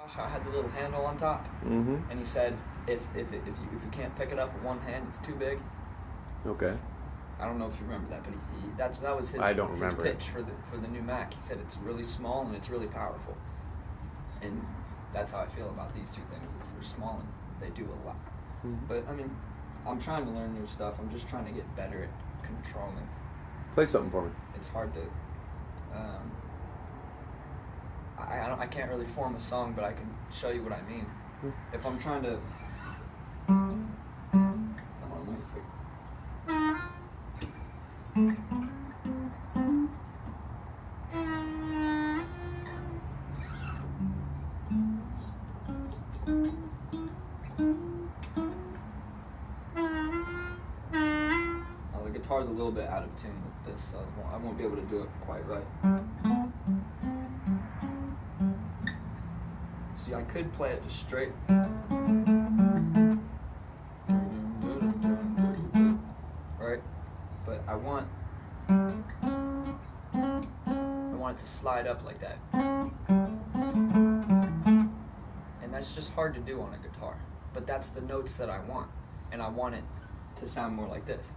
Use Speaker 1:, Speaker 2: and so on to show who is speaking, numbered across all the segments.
Speaker 1: I had the little handle on top,
Speaker 2: Mm-hmm.
Speaker 1: and he said if you can't pick it up with one hand, it's too big.
Speaker 2: Okay.
Speaker 1: I don't know if you remember that, but that was his
Speaker 2: I don't
Speaker 1: his
Speaker 2: remember
Speaker 1: pitch for the new Mac. He said it's really small and it's really powerful, and that's how I feel about these two things. Is they're small and they do a lot.
Speaker 2: Mm-hmm.
Speaker 1: But I mean, I'm trying to learn new stuff. I'm just trying to get better at controlling.
Speaker 2: Play something for me.
Speaker 1: It's hard to. I can't really form a song, but I can show you what I mean. If I'm trying to. Hold on, let me figure. The guitar's a little bit out of tune with this, so I won't be able to do it quite right. See, I could play it just straight. Right? But I want it to slide up like that. And that's just hard to do on a guitar. But that's the notes that I want. And I want it to sound more like this.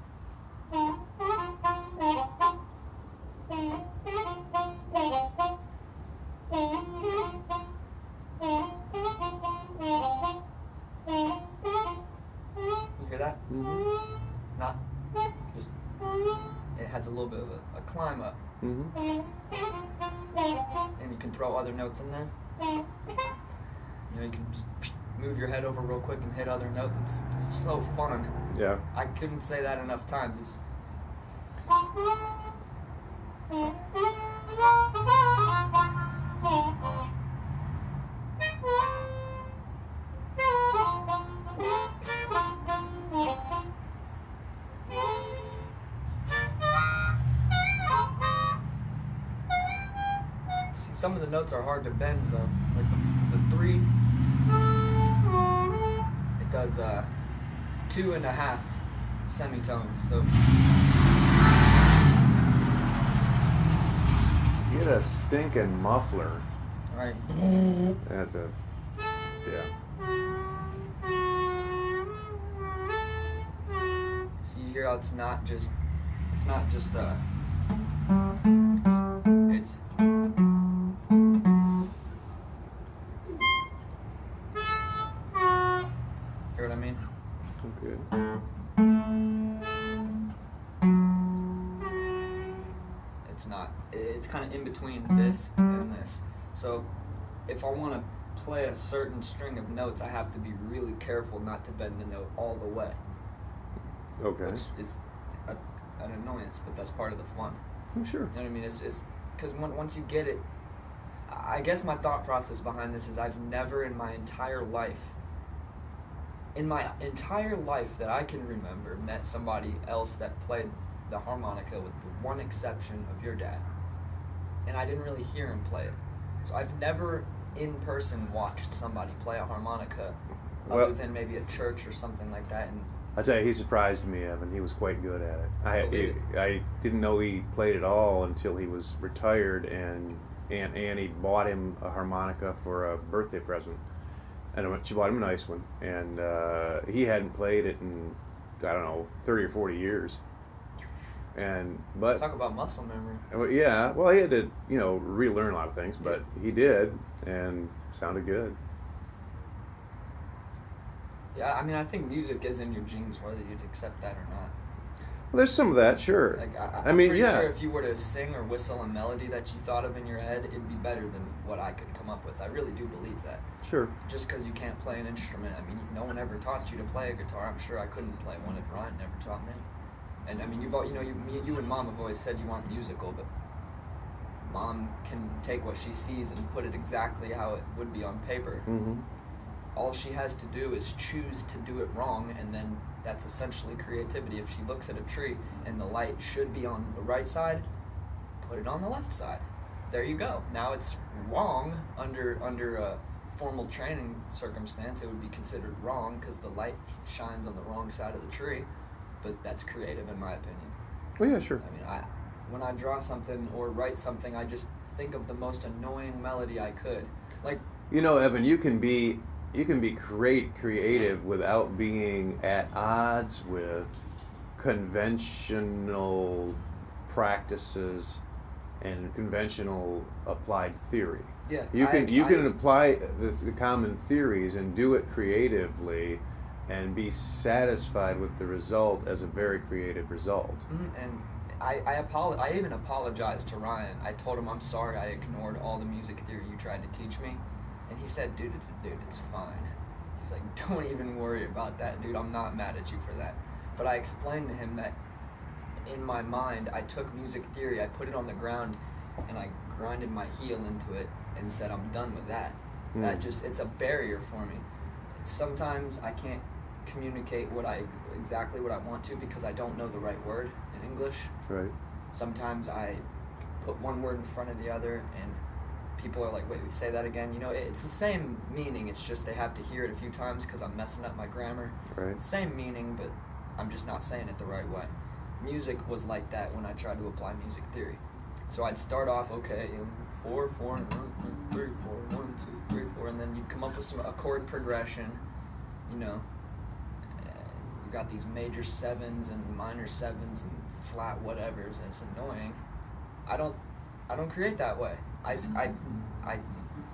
Speaker 1: You hear that?
Speaker 2: Mm-hmm.
Speaker 1: Not just. It has a little bit of a climb up.
Speaker 2: Mm-hmm.
Speaker 1: And you can throw other notes in there. You know, you can just move your head over real quick and hit other notes. It's so fun.
Speaker 2: Yeah.
Speaker 1: I couldn't say that enough times. It's some of the notes are hard to bend though. Like the 3, it does 2.5 semitones. So
Speaker 2: You get a stinking muffler.
Speaker 1: right.
Speaker 2: That's a, yeah.
Speaker 1: So you hear how it's not just it's hear what I mean?
Speaker 2: Good.
Speaker 1: It's kind of in between this and this. So if I want to play a certain string of notes, I have to be really careful not to bend the note all the way.
Speaker 2: Okay.
Speaker 1: Which is an annoyance, but that's part of the fun.
Speaker 2: Oh, sure.
Speaker 1: You know what I mean? It's because once you get it, I guess my thought process behind this is I've never in my entire life that I can remember met somebody else that played the harmonica with the one exception of your dad. And I didn't really hear him play it. So I've never in person watched somebody play a harmonica other than maybe at church or something like that. And
Speaker 2: I tell you, he surprised me, Evan. He was quite good at it.
Speaker 1: Believe
Speaker 2: I didn't know he played at all until he was retired, and Aunt Annie bought him a harmonica for a birthday present. And she bought him a nice one, and he hadn't played it in, I don't know, 30 or 40 years. But
Speaker 1: talk about muscle memory.
Speaker 2: Yeah, well, he had to, relearn a lot of things, but he did, and sounded good.
Speaker 1: Yeah, I mean, I think music is in your genes, whether you'd accept that or not.
Speaker 2: Well, there's some of that, sure.
Speaker 1: Like,
Speaker 2: I'm pretty
Speaker 1: sure if you were to sing or whistle a melody that you thought of in your head, it'd be better than what I could come up with. I really do believe that.
Speaker 2: Sure.
Speaker 1: Just because you can't play an instrument, I mean, no one ever taught you to play a guitar. I'm sure I couldn't play one if Ryan never taught me. And I mean, you and Mom have always said you aren't musical, but Mom can take what she sees and put it exactly how it would be on paper.
Speaker 2: Mm-hmm.
Speaker 1: All she has to do is choose to do it wrong, and then that's essentially creativity. If she looks at a tree and the light should be on the right side, put it on the left side. There you go. Now it's wrong under a formal training circumstance. It would be considered wrong because the light shines on the wrong side of the tree, but that's creative in my opinion.
Speaker 2: Oh yeah, sure.
Speaker 1: I mean, when I draw something or write something, I just think of the most annoying melody I could. Like
Speaker 2: You know, Evan, you can be creative without being at odds with conventional practices and conventional applied theory.
Speaker 1: Yeah,
Speaker 2: You can apply the common theories and do it creatively and be satisfied with the result as a very creative result.
Speaker 1: And I even apologized to Ryan. I told him I'm sorry I ignored all the music theory you tried to teach me, and he said, dude, it's fine. He's like, don't even worry about that, dude. I'm not mad at you for that. But I explained to him that in my mind, I took music theory, I put it on the ground, and I grinded my heel into it and said, I'm done with that. It's a barrier for me. Sometimes I can't communicate exactly what I want to because I don't know the right word in English.
Speaker 2: Right.
Speaker 1: Sometimes I put one word in front of the other and people are like, wait, we say that again? You know, it's the same meaning, it's just they have to hear it a few times because I'm messing up my grammar.
Speaker 2: Right.
Speaker 1: Same meaning, but I'm just not saying it the right way. Music was like that when I tried to apply music theory. So I'd start off, okay, 4, 4, 1, 2, 3, 4, 1, 2, 3, 4, and then you'd come up with some chord progression, you know. You got these major sevens and minor sevens and flat whatevers, and it's annoying. I don't create that way. I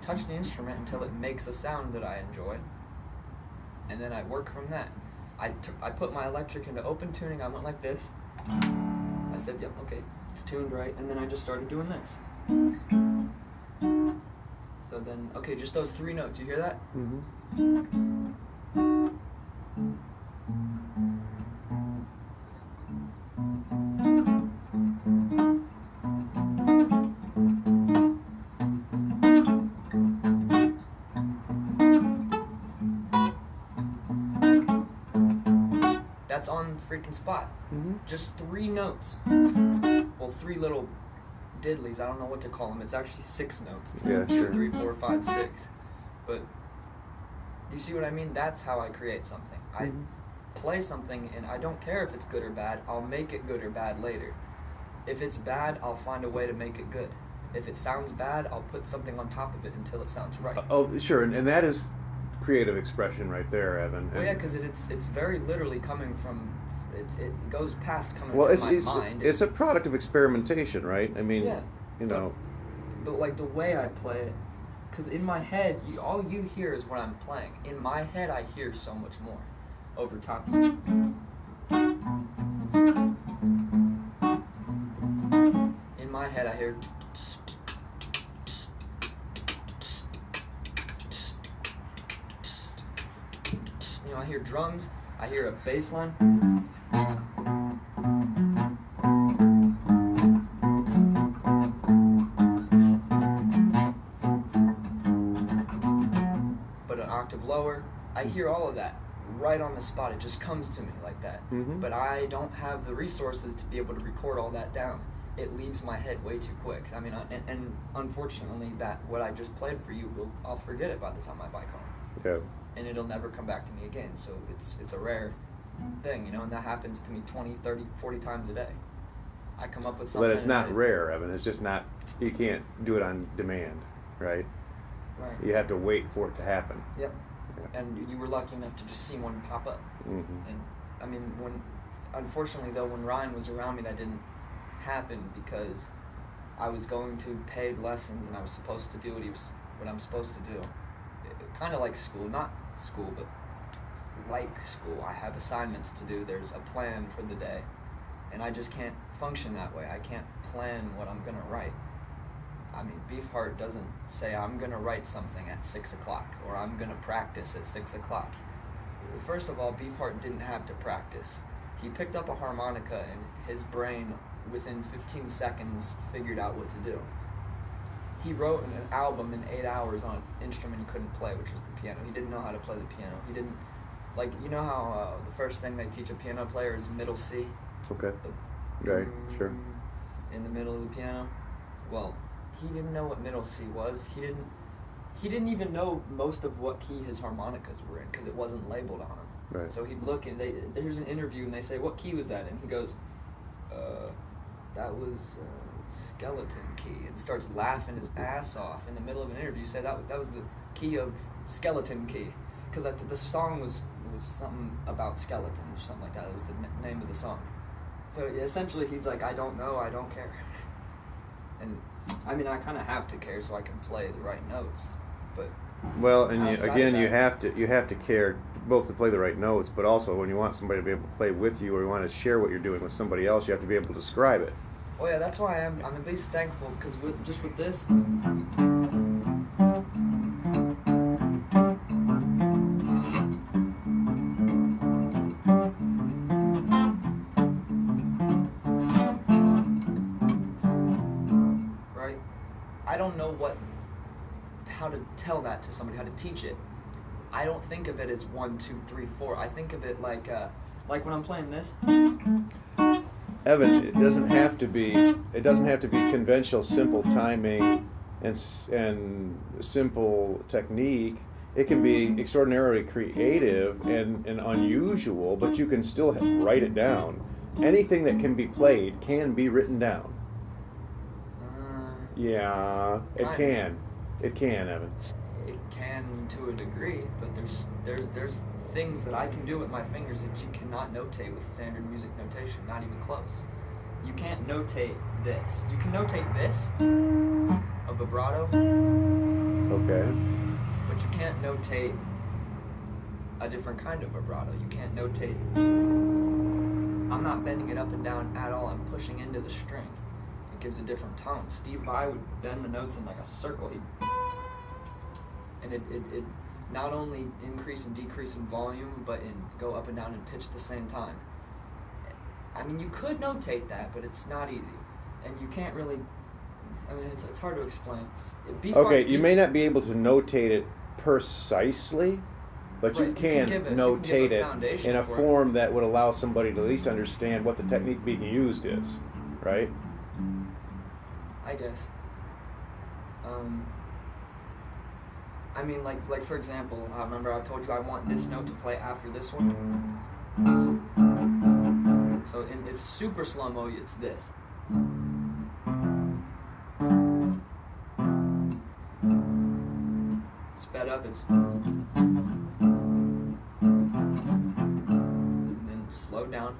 Speaker 1: touch the instrument until it makes a sound that I enjoy, and then I work from that. I put my electric into open tuning. I went like this. I said, yep, okay, it's tuned right, and then I just started doing this. So then, okay, just those 3 notes. You hear that? That's on the freaking spot. Just 3 notes. Well, 3 little diddlies. I don't know what to call them. It's actually 6 notes.
Speaker 2: Yeah,
Speaker 1: 2,
Speaker 2: sure.
Speaker 1: 3, 4, 5, 6. But you see what I mean? That's how I create something. I play something, and I don't care if it's good or bad. I'll make it good or bad later. If it's bad, I'll find a way to make it good. If it sounds bad, I'll put something on top of it until it sounds right.
Speaker 2: Oh, sure, and that is creative expression right there, Evan.
Speaker 1: Well, yeah, because it's very literally coming from, it goes past coming
Speaker 2: Well,
Speaker 1: from my mind.
Speaker 2: It's a product of experimentation, right? I mean,
Speaker 1: yeah,
Speaker 2: you know.
Speaker 1: But like the way I play it, because in my head, all you hear is what I'm playing. In my head, I hear so much more over time. In my head, I hear. You know, I hear drums. I hear a bass line. But an octave lower. I hear all of that right on the spot. It just comes to me like that. But I don't have the resources to be able to record all that down. It leaves my head way too quick. I mean, and unfortunately, that what I just played for you, I'll forget it by the time I bike home.
Speaker 2: Yeah.
Speaker 1: And it'll never come back to me again. So it's a rare thing, you know, and that happens to me 20, 30, 40 times a day. I come up with something.
Speaker 2: But it's not rare, Evan. It's just not, you can't do it on demand, right?
Speaker 1: Right.
Speaker 2: You have to wait for it to happen.
Speaker 1: Yep.
Speaker 2: Yeah.
Speaker 1: And you were lucky enough to just see one pop up. And I mean, unfortunately though, when Ryan was around me, that didn't happen because I was going to paid lessons and I was supposed to do what I'm supposed to do. Kind of like school, not school, but like school. I have assignments to do. There's a plan for the day, and I just can't function that way. I can't plan what I'm gonna write. I mean, Beefheart doesn't say I'm gonna write something at 6 o'clock or I'm gonna practice at 6 o'clock. First of all, Beefheart didn't have to practice. He picked up a harmonica and his brain, within 15 seconds, figured out what to do. He wrote an album in 8 hours on an instrument he couldn't play, which was the piano. He didn't know how to play the piano. He didn't, like, you know how the first thing they teach a piano player is middle C?
Speaker 2: Okay. Right, sure.
Speaker 1: In the middle of the piano? Well, he didn't know what middle C was. He didn't even know most of what key his harmonicas were in because it wasn't labeled on him.
Speaker 2: Right.
Speaker 1: So he'd look and there's an interview and they say, what key was that? And he goes, that was skeleton key, and starts laughing his ass off in the middle of an interview. Say that was key of skeleton key, because the song was something about skeletons or something like that. It was the name of the song. So essentially, he's like, I don't know, I don't care. And I mean, I kind of have to care so I can play the right notes, but.
Speaker 2: Well, and you
Speaker 1: that,
Speaker 2: have to care both to play the right notes, but also when you want somebody to be able to play with you, or you want to share what you're doing with somebody else, you have to be able to describe it.
Speaker 1: Oh yeah, that's why I'm at least thankful, because just with this. Right, I don't know how to tell that to somebody, how to teach it. I don't think of it as 1, 2, 3, 4. I think of it like when I'm playing this.
Speaker 2: Evan, it doesn't have to be conventional, simple timing and simple technique. It can be extraordinarily creative and unusual, but you can still write it down. Anything that can be played can be written down. Yeah, it can. It can, Evan.
Speaker 1: It can to a degree, but there's things that I can do with my fingers that you cannot notate with standard music notation, not even close. You can't notate this. You can notate this, a vibrato.
Speaker 2: Okay.
Speaker 1: But you can't notate a different kind of vibrato. You can't notate. I'm not bending it up and down at all. I'm pushing into the string. It gives a different tone. Steve Vai would bend the notes in like a circle. And it not only increase and decrease in volume, but go up and down in pitch at the same time. I mean, you could notate that, but it's not easy. And you can't really, I mean, it's hard to explain.
Speaker 2: You may not be able to notate it precisely, but right, you can notate it in a form that would allow somebody to at least understand what the technique being used is, right?
Speaker 1: I guess. I mean, like for example, remember I told you I want this note to play after this one? So if super slow-mo, it's this. Sped up, it's. And then slowed down.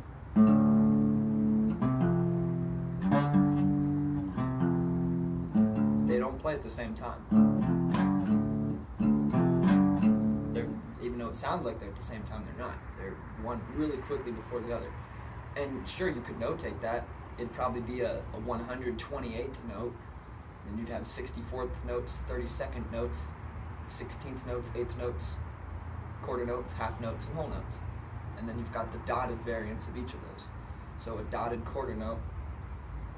Speaker 1: They don't play at the same time. Even though it sounds like they're at the same time, they're not. They're one really quickly before the other. And sure, you could notate that. It'd probably be a 128th note, and you'd have 64th notes, 32nd notes, 16th notes, 8th notes, quarter notes, half notes, and whole notes. And then you've got the dotted variants of each of those. So a dotted quarter note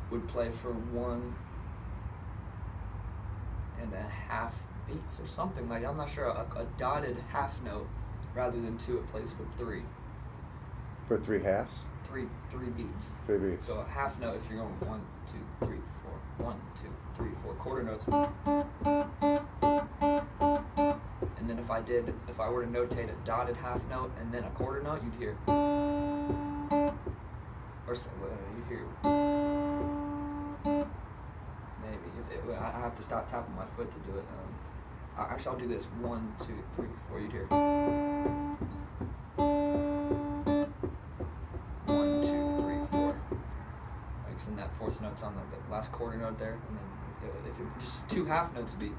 Speaker 1: would play for 1.5 beats or something like that. I'm not sure. A dotted half note rather than 2, it plays for 3.
Speaker 2: For 3 halves?
Speaker 1: 3 beats.
Speaker 2: 3 beats.
Speaker 1: So a half note, if you're going 1, 2, 3, 4, 1, 2, 3, 4, quarter notes. And then if I were to notate a dotted half note and then a quarter note, you'd hear. Or you'd hear. Maybe. I have to stop tapping my foot to do it. Actually, I'll do this. 1, 2, 3, 4. You'd hear. 1, 2, 3, 4. Like, and that fourth note's on the last quarter note there, and then if it just 2 half notes would be.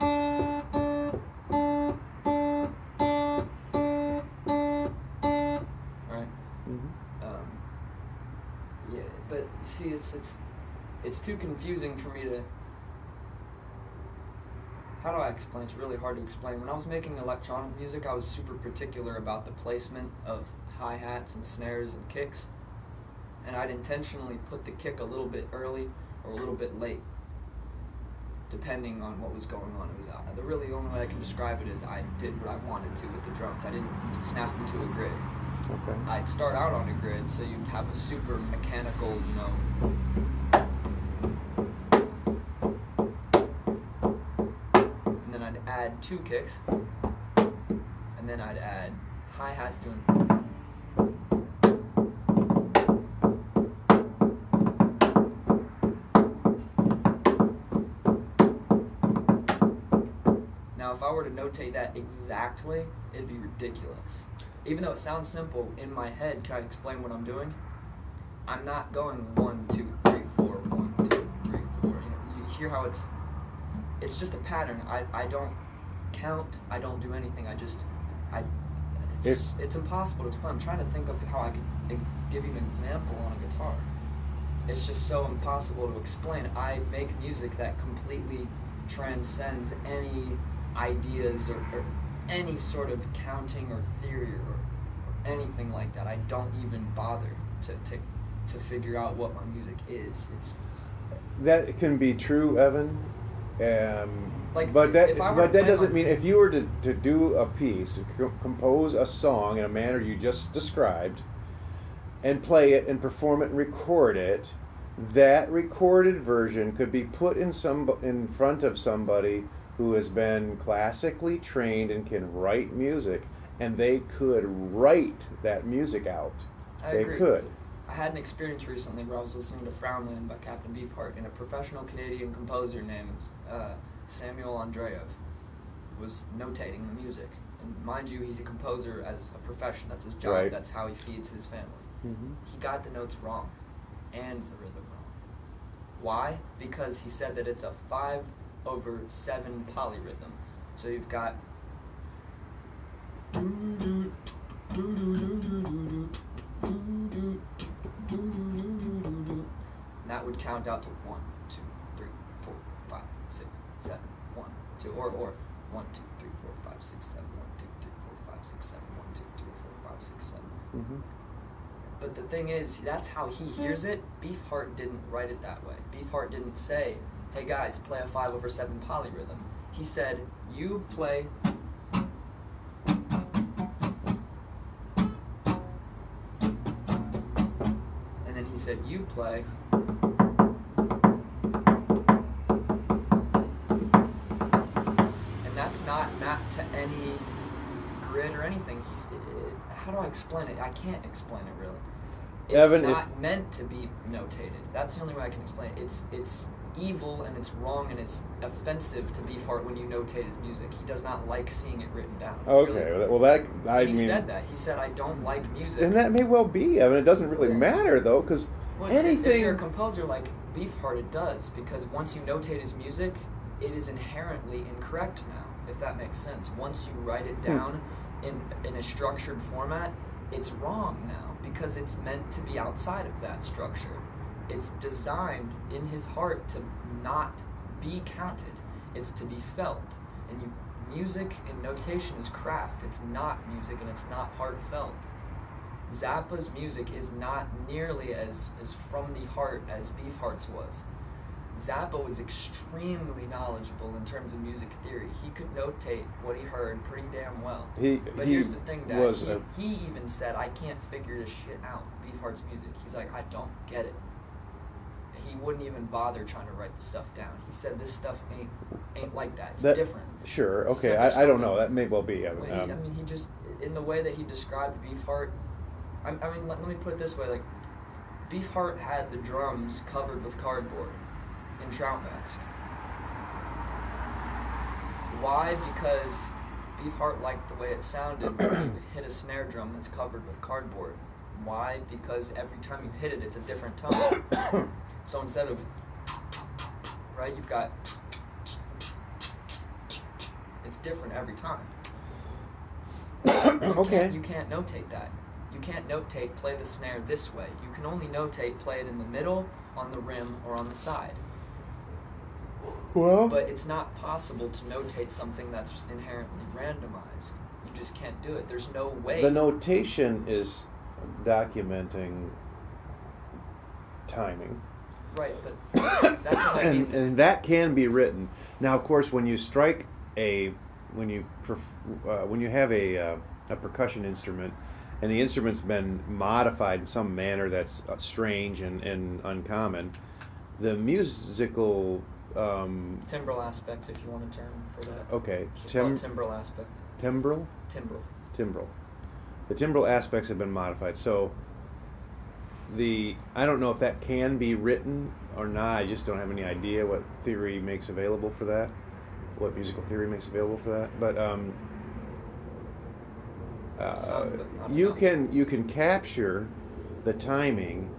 Speaker 1: Right.
Speaker 2: Mm-hmm.
Speaker 1: Yeah, but you see, it's too confusing for me to. How do I explain? It's really hard to explain. When I was making electronic music, I was super particular about the placement of hi-hats and snares and kicks. And I'd intentionally put the kick a little bit early or a little bit late, depending on what was going on. The only way I can describe it is I did what I wanted to with the drums. I didn't snap them to a grid.
Speaker 2: Okay.
Speaker 1: I'd start out on a grid, so you'd have a super mechanical, add 2 kicks, and then I'd add hi-hats doing. Now if I were to notate that exactly, it'd be ridiculous. Even though it sounds simple, in my head, can I explain what I'm doing? I'm not going 1, 2, 3, 4, 1, 2, 3, 4. You hear how it's just a pattern. I don't count. I don't do anything. It's impossible to explain. I'm trying to think of how I could give you an example on a guitar. It's just so impossible to explain. I make music that completely transcends any ideas or any sort of counting or theory or anything like that. I don't even bother to figure out what my music is.
Speaker 2: That can be true, Evan. But that doesn't mean if you were to do a piece, compose a song in a manner you just described, and play it and perform it and record it, that recorded version could be put in front of somebody who has been classically trained and can write music, and they could write that music out.
Speaker 1: I agree. Could. I had an experience recently where I was listening to Frownland by Captain Beefheart, and a professional Canadian composer named Samuel Andreev was notating the music. And mind you, he's a composer as a profession. That's his job.
Speaker 2: Right.
Speaker 1: That's how he feeds his family. Mm-hmm. He got the notes wrong and the rhythm wrong. Why? Because he said that it's a 5/7 polyrhythm. So you've got that would count out to 1, 2, 3, 4, 5, 6, 7, 1, 2, or 1, 2, 3, 4, 5, 6, 7, 1, 2, 3, 4, 5, 6, 7, 1, 2, 3, 4, 5, 6, 7. Mm-hmm. But the thing is, that's how he hears it. Beefheart didn't write it that way. Beefheart didn't say, "Hey guys, play a 5/7 polyrhythm." He said, "You play." He said, "You play." And that's not mapped to any grid or anything. How do I explain it? I can't explain it really. It's not meant to be notated. That's the only way I can explain it. It's evil and it's wrong and it's offensive to Beefheart when you notate his music. He does not like seeing it written down.
Speaker 2: Okay, really. Well
Speaker 1: he said that. He said, "I don't like music."
Speaker 2: And that may well be. I mean, it doesn't really matter though, because anything.
Speaker 1: If you're a composer like Beefheart, it does, because once you notate his music, it is inherently incorrect now. If that makes sense. Once you write it down in a structured format, it's wrong now because it's meant to be outside of that structure. It's designed in his heart to not be counted. It's to be felt. And music and notation is craft. It's not music and it's not heartfelt. Zappa's music is not nearly as from the heart as Beefheart's was. Zappa was extremely knowledgeable in terms of music theory. He could notate what he heard pretty damn well. But here's the thing, Dad. He even said, "I can't figure this shit out." Beefheart's music. He's like, "I don't get it." He wouldn't even bother trying to write the stuff down. He said, "This stuff ain't like that. It's different."
Speaker 2: Sure. Okay. I don't know. That may well be.
Speaker 1: He just, in the way that he described Beefheart. I mean, let me put it this way: like, Beefheart had the drums covered with cardboard in Trout Mask. Why? Because Beefheart liked the way it sounded when you hit a snare drum that's covered with cardboard. Why? Because every time you hit it, it's a different tone. So instead of, right, you've got, it's different every time.
Speaker 2: Okay.
Speaker 1: You can't notate that. You can't notate play the snare this way. You can only notate play it in the middle, on the rim, or on the side.
Speaker 2: Well,
Speaker 1: but it's not possible to notate something that's inherently randomized. You just can't do it. There's no way.
Speaker 2: The notation is documenting timing.
Speaker 1: Right, but that's what I mean.
Speaker 2: And that can be written. Now, of course, when you strike when you have a percussion instrument, and the instrument's been modified in some manner that's strange and uncommon, the musical
Speaker 1: timbral aspects, if you want a term for that.
Speaker 2: Okay.
Speaker 1: Timbral aspects.
Speaker 2: Timbral? Timbral. The timbral aspects have been modified. So I don't know if that can be written or not. I just don't have any idea what theory makes available for that. what musical theory makes available for that, but
Speaker 1: Some, but I don't
Speaker 2: you
Speaker 1: know.
Speaker 2: can capture the timing,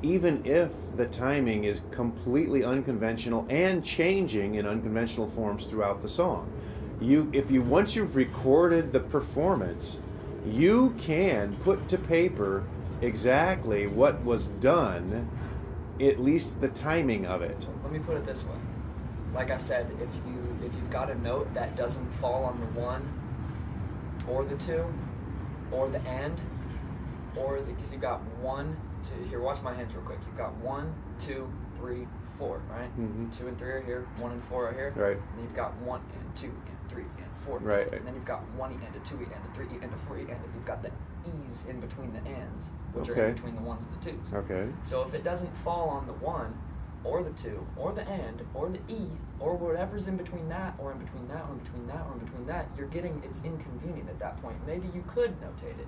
Speaker 2: even if the timing is completely unconventional and changing in unconventional forms throughout the song. If you once you've recorded the performance, you can put to paper exactly what was done, at least the timing of it.
Speaker 1: Let me put it this way. Like I said, if you've got a note that doesn't fall on the one, or the two, or the and, or because you've got 1, 2. Here, watch my hands real quick. You've got 1, 2, 3, 4, right?
Speaker 2: Mm-hmm.
Speaker 1: 2 and 3 are here. 1 and 4 are here.
Speaker 2: Right.
Speaker 1: And then you've got 1 and 2 and 3 and 4.
Speaker 2: Right.
Speaker 1: And then you've got 1 and a 2 and a 3 and a 4 and you've got the e's in between the ands, which are in between the ones and the twos.
Speaker 2: Okay.
Speaker 1: So if it doesn't fall on the 1, or the 2, or the and, or the e, or whatever's in between that, or in between that, or in between that, or in between that, it's inconvenient at that point. Maybe you could notate it.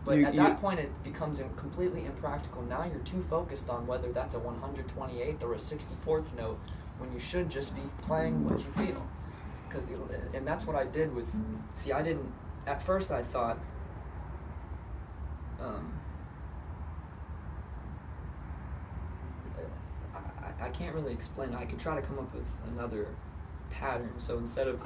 Speaker 1: But at that point, it becomes completely impractical. Now you're too focused on whether that's a 128th or a 64th note, when you should just be playing what you feel. And that's what I did with. See, I didn't. At first, I thought. I can't really explain. I could try to come up with another pattern. So instead of.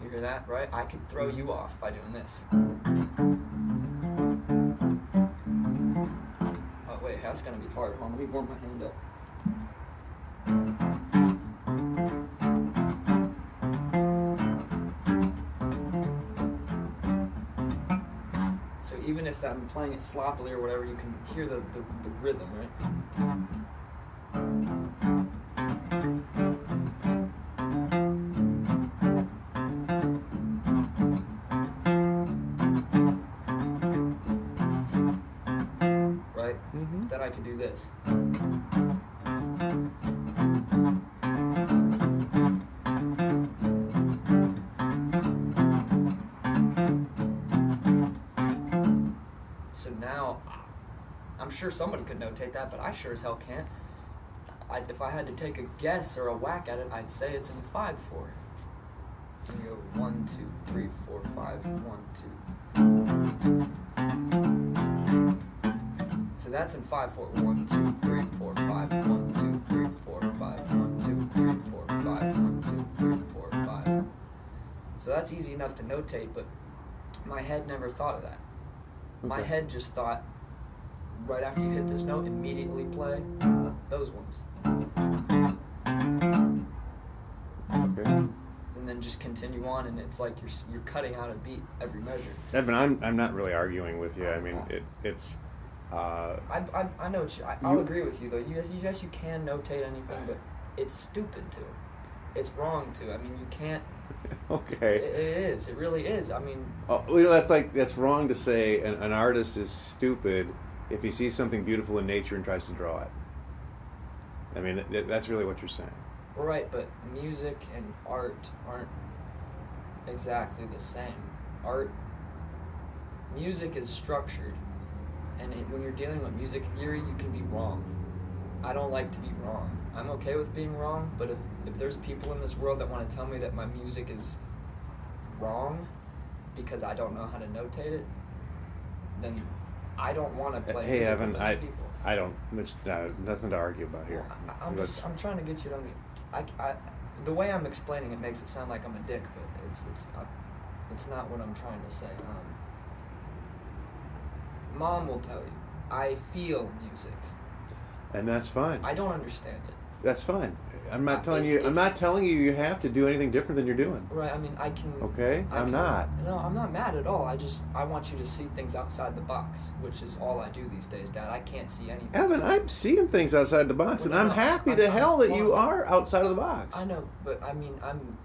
Speaker 1: You hear that, right? I could throw you off by doing this. Oh, wait, that's going to be hard. Hold on, let me warm my hand up. So even if I'm playing it sloppily or whatever, you can hear the rhythm, right? Right?
Speaker 2: Mm-hmm.
Speaker 1: Then I can do this. So now, I'm sure somebody could notate that, but I sure as hell can't. If I had to take a guess or a whack at it, I'd say it's in 5/4. And you go 1, 2, 3, 4, 5, 1, 2. So that's in 5/4. 1, 2, 3, 4, 5. 1, 2, 3, 4, 5. 1, 2, 3, 4, 5. 1, 2, 3, 4, 5. So that's easy enough to notate, but my head never thought of that. My head just thought, right after you hit this note, immediately play those ones.
Speaker 2: Okay.
Speaker 1: And then just continue on, and it's like you're cutting out a beat every measure.
Speaker 2: Evan, I'm not really arguing with you. I mean, it's.
Speaker 1: I know I'll agree with you though. Yes, you can notate anything, but it's stupid to. It's wrong to. I mean, you can't.
Speaker 2: Okay.
Speaker 1: It is. It really is. I mean.
Speaker 2: Oh, that's wrong to say. An artist is stupid if he sees something beautiful in nature and tries to draw it. I mean, that's really what you're saying.
Speaker 1: Right, but music and art aren't exactly the same. Music is structured, and when you're dealing with music theory, you can be wrong. I don't like to be wrong. I'm okay with being wrong, but if there's people in this world that want to tell me that my music is wrong because I don't know how to notate it, then I don't want to play music
Speaker 2: Evan,
Speaker 1: with those people.
Speaker 2: I don't. It's nothing to argue about here.
Speaker 1: I'm trying to get you to understand. The way I'm explaining it makes it sound like I'm a dick, but it's not what I'm trying to say. Mom will tell you, I feel music.
Speaker 2: And that's fine.
Speaker 1: I don't understand it.
Speaker 2: That's fine. I'm not telling you. I'm not telling you you have to do anything different than you're doing.
Speaker 1: Right. I mean, I can.
Speaker 2: Okay. I'm not.
Speaker 1: No, I'm not mad at all. I want you to see things outside the box, which is all I do these days, Dad. I can't see anything.
Speaker 2: Evan, I'm seeing things outside the box, and I'm happy to hell that you are outside of the box.
Speaker 1: I know, but I mean,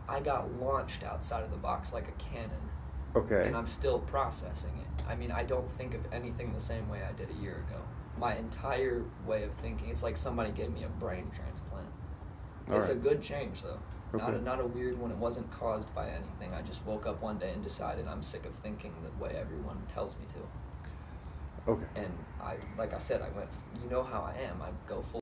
Speaker 1: I got launched outside of the box like a cannon.
Speaker 2: Okay.
Speaker 1: And I'm still processing it. I mean, I don't think of anything the same way I did a year ago. My entire way of thinking, it's like somebody gave me a brain transplant. It's a good change, though.
Speaker 2: Okay.
Speaker 1: Not a weird one. It wasn't caused by anything. I just woke up one day and decided I'm sick of thinking the way everyone tells me to.
Speaker 2: Okay.
Speaker 1: And like I said, I went, you know how I am. I go full